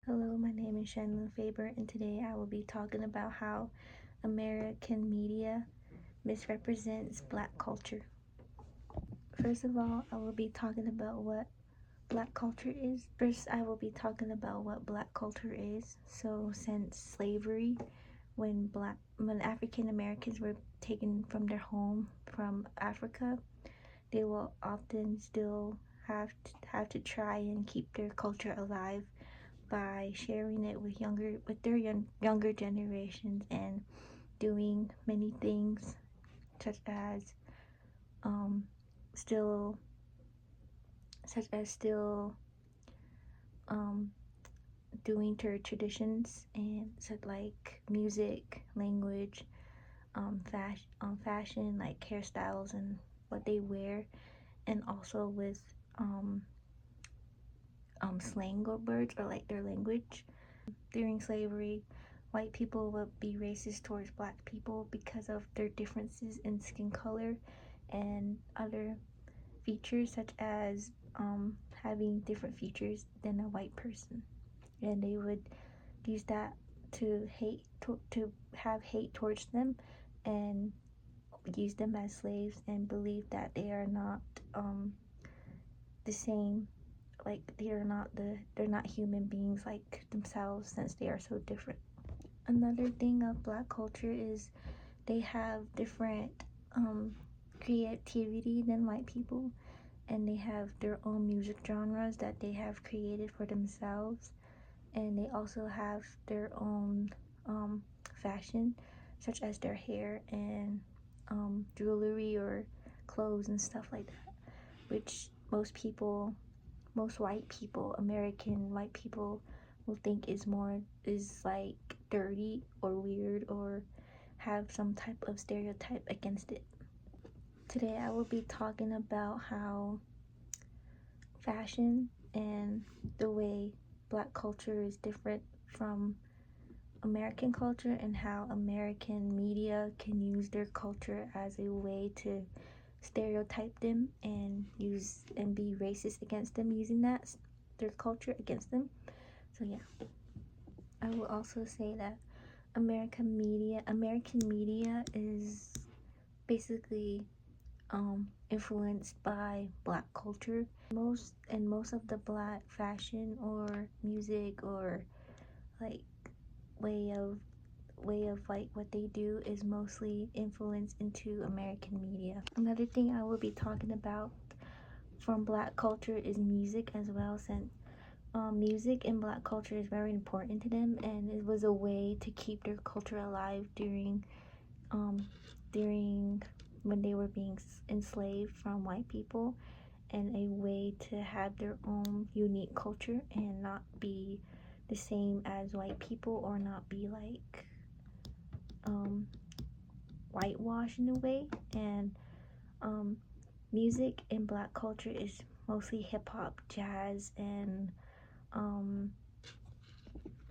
Hello, my name is Shannon Faber, and today I will be talking about how American media misrepresents Black culture. First of all, I will be talking about what Black culture is. First, I will be talking about what Black culture is. So, since slavery, when African Americans were taken from their home from Africa, they will often still have to try and keep their culture alive by sharing it with their younger generations and doing many things such as um, still still um, doing their traditions and such like music, language, fashion like hairstyles and what they wear, and also with um, slang or words or like their language. During slavery, white people would be racist towards black people because of their differences in skin color and other features, such as having different features than a white person. And they would use that to have hate towards them and use them as slaves and believe that they are not the same, like they're not human beings like themselves since they are so different. Another thing of black culture is they have different um, creativity than white people, and they have their own music genres that they have created for themselves, and they also have their own fashion, such as their hair and jewelry or clothes and stuff like that, which most white people, American white people, will think is like dirty or weird or have some type of stereotype against it. Today I will be talking about how fashion and the way black culture is different from American culture, and how American media can use their culture as a way to stereotype them and use and be racist against them, using their culture against them. So yeah, I will also say that American media is basically influenced by black culture. Most of the black fashion or music or like way of like what they do is mostly influenced into American media. Another thing I will be talking about from black culture is music as well, since music in black culture is very important to them, and it was a way to keep their culture alive um, during when they were being enslaved from white people, and a way to have their own unique culture and not be the same as white people, or not be like um, whitewashed in a way. And um, music in black culture is mostly hip hop, jazz, and um,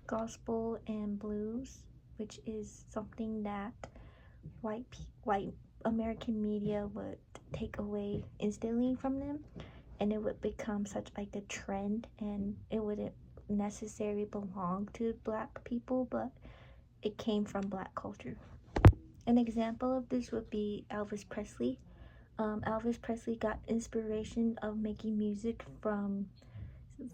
gospel and blues, which is something that white American media would take away instantly from them, and it would become such like a trend, and it wouldn't necessarily belong to black people, but it came from black culture. An example of this would be Elvis Presley. Elvis Presley got inspiration of making music from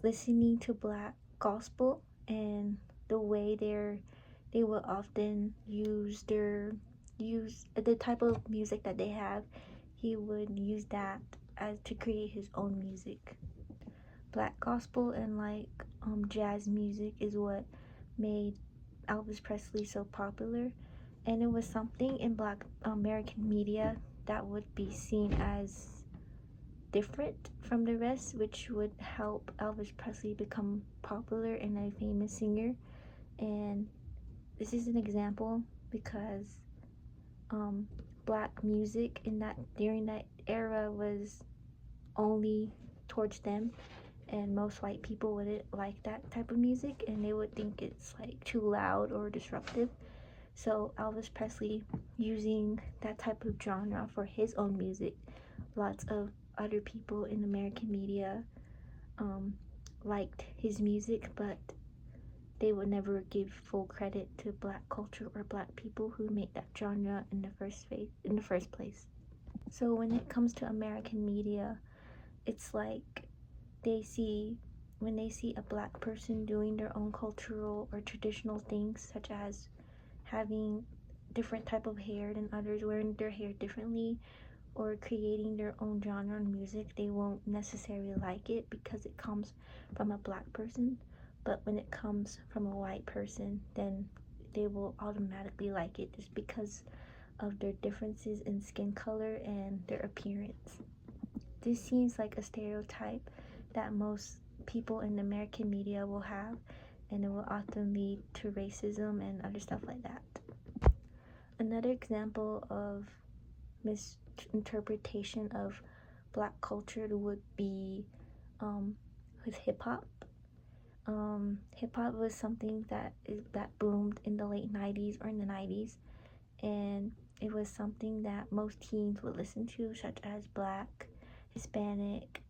listening to black gospel, and the way they will often use the type of music that they have. He would use that as to create his own music. Black gospel and like jazz music is what made Elvis Presley so popular, and it was something in black American media that would be seen as different from the rest, which would help Elvis Presley become popular and a famous singer. And this is an example because um, black music in that during that era was only towards them, and most white people wouldn't like that type of music, and they would think it's like too loud or disruptive. So Elvis Presley using that type of genre for his own music, lots of other people in American media um, liked his music, but they would never give full credit to black culture or black people who made that genre in the first place. So when it comes to American media, it's like they see when they see a black person doing their own cultural or traditional things, such as having different type of hair than others, wearing their hair differently, or creating their own genre of music, they won't necessarily like it because it comes from a black person. But when it comes from a white person, then they will automatically like it just because of their differences in skin color and their appearance. This seems like a stereotype that most people in American media will have, and it will often lead to racism and other stuff like that. Another example of misinterpretation of black culture would be with hip hop. Hip hop was something that boomed in the late 90s or in the 90s, and it was something that most teens would listen to, such as Hispanic,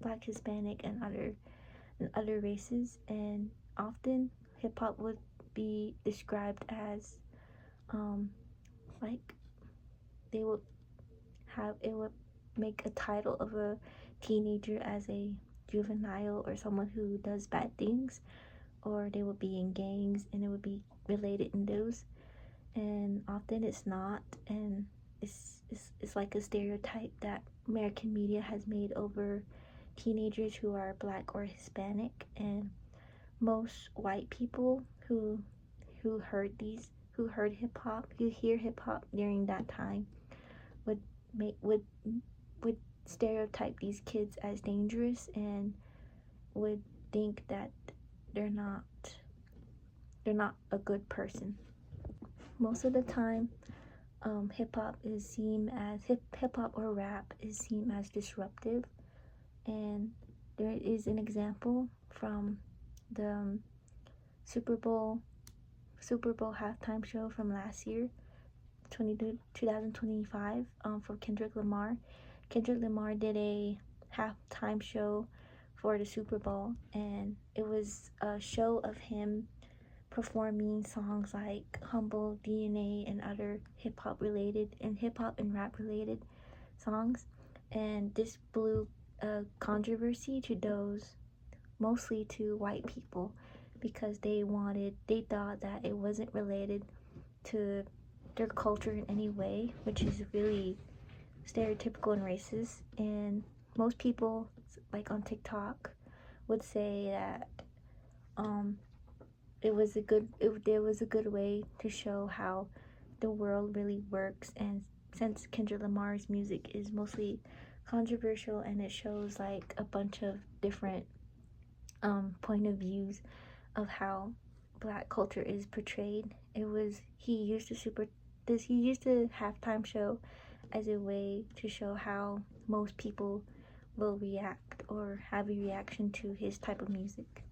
Black, Hispanic, and other races. And often hip hop would be described as like they would it would make a title of a teenager as a juvenile or someone who does bad things, or they would be in gangs and it would be related in those. And often it's not, and it's like a stereotype that American media has made over teenagers who are black or Hispanic. And most white people who heard who hear hip hop during that time would make would stereotype these kids as dangerous and would think that they're not a good person. Most of the time, hip hop or rap is seen as disruptive, and there is an example from the Super Bowl halftime show from last year, 2025, for Kendrick Lamar. Kendrick Lamar did a halftime show for the Super Bowl, and it was a show of him performing songs like Humble, DNA, and other hip hop and rap related songs. And this blew a controversy to those, mostly to white people, because they thought that it wasn't related to their culture in any way, which is really stereotypical and racist. And most people, like on TikTok, would say that there was a good way to show how the world really works. And since Kendrick Lamar's music is mostly controversial and it shows like a bunch of different point of views of how black culture is portrayed, he used the halftime show as a way to show how most people will react or have a reaction to his type of music.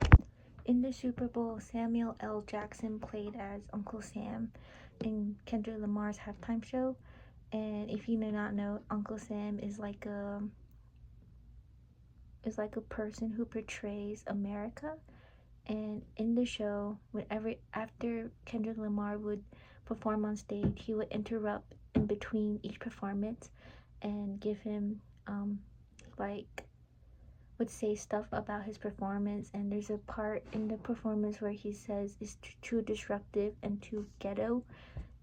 In the Super Bowl, Samuel L. Jackson played as Uncle Sam in Kendrick Lamar's halftime show. And if you do not know, Uncle Sam is like a person who portrays America. And in the show, after Kendrick Lamar would perform on stage, he would interrupt in between each performance and give him would say stuff about his performance. And there's a part in the performance where he says it's too disruptive and too ghetto,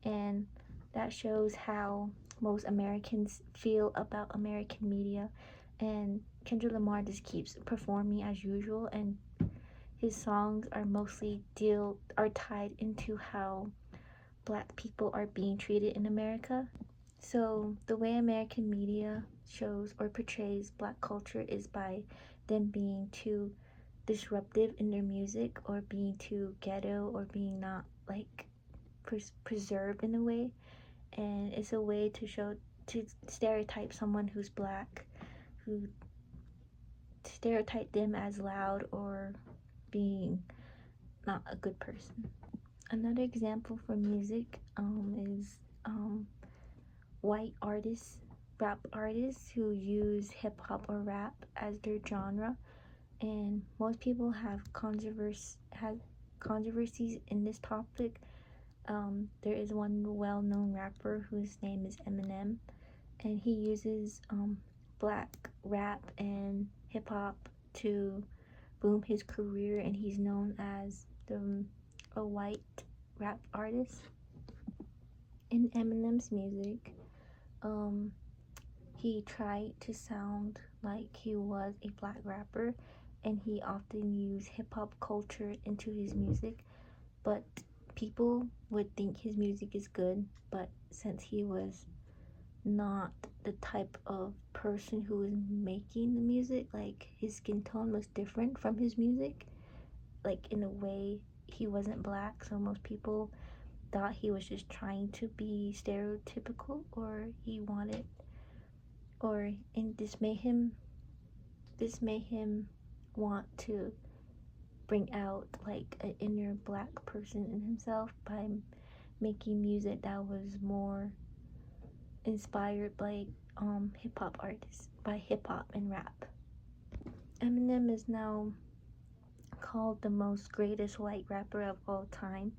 and that shows how most Americans feel about American media. And Kendrick Lamar just keeps performing as usual, and his songs are mostly tied into how black people are being treated in America. So the way American media shows or portrays black culture is by them being too disruptive in their music, or being too ghetto, or being not like preserved in a way. And it's a way to stereotype someone who's black, who stereotype them as loud or being not a good person. Another example for music is white rap artists who use hip hop or rap as their genre. and most people have controversies in this topic. There is one well-known rapper whose name is Eminem, and he uses black rap and hip hop to boom his career, and he's known as a white rap artist. In Eminem's music, he tried to sound like he was a black rapper, and he often used hip hop culture into his music, but people would think his music is good, but since he was not the type of person who was making the music, like his skin tone was different from his music, like in a way he wasn't black, so most people thought he was just trying to be stereotypical, or he wanted, or and this made him want to bring out like an inner black person in himself by making music that was more inspired by hip hop artists, by hip hop and rap. Eminem is now called the most greatest white rapper of all time,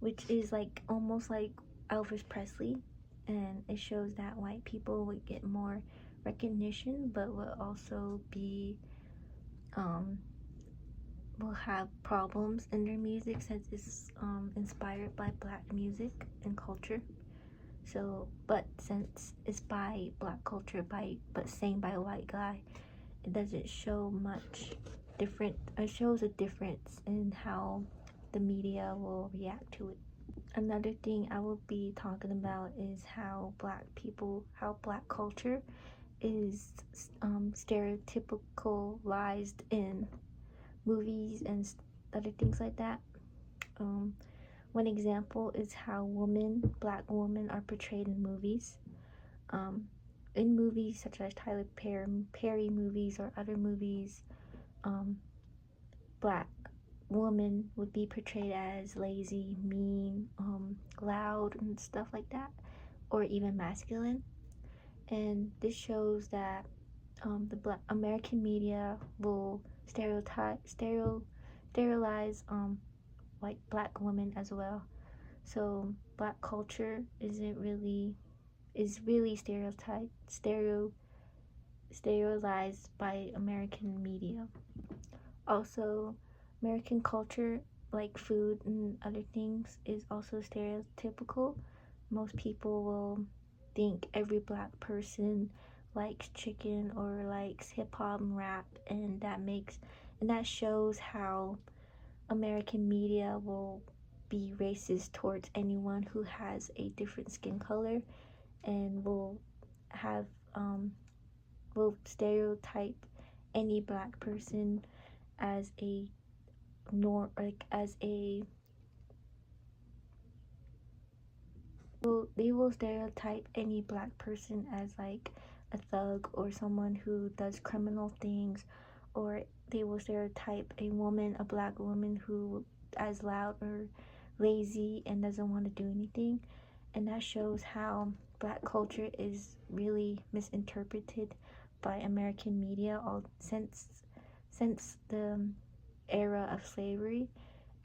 which is like almost like Elvis Presley, and it shows that white people would get more recognition, but would also be will have problems in their music since it's inspired by black music and culture. So, but since it's by black culture, but sang by a white guy, it doesn't show much different. It shows a difference in how the media will react to it. Another thing I will be talking about is how black culture is stereotypicalized in movies and other things like that. One example is how black women are portrayed in movies. In movies such as Tyler Perry movies or other movies, black woman would be portrayed as lazy, mean, loud, and stuff like that, or even masculine. And this shows that the black American media will sterilize white black women as well. So black culture is really sterilized by American media. Also, American culture, like food and other things, is also stereotypical. Most people will think every black person likes chicken or likes hip hop and rap, and that shows how American media will be racist towards anyone who has a different skin color, and have will stereotype any black person as a nor like as a they will stereotype any black person as like a thug or someone who does criminal things, or they will stereotype a black woman who as loud or lazy and doesn't want to do anything. And that shows how black culture is really misinterpreted by American media all since the era of slavery.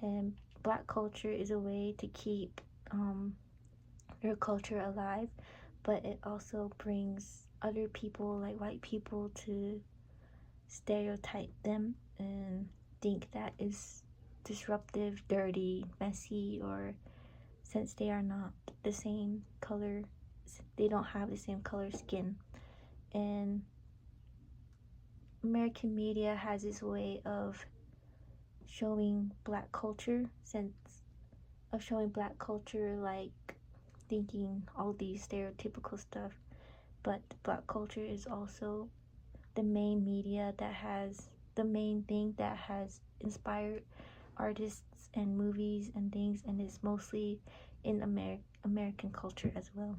And black culture is a way to keep their culture alive, but it also brings other people, like white people, to stereotype them and think that is disruptive, dirty, messy, or since they are not the same color, they don't have the same color skin. And American media has this way of showing black culture like thinking all these stereotypical stuff, but black culture is also the main thing that has inspired artists and movies and things, and is mostly in American culture as well.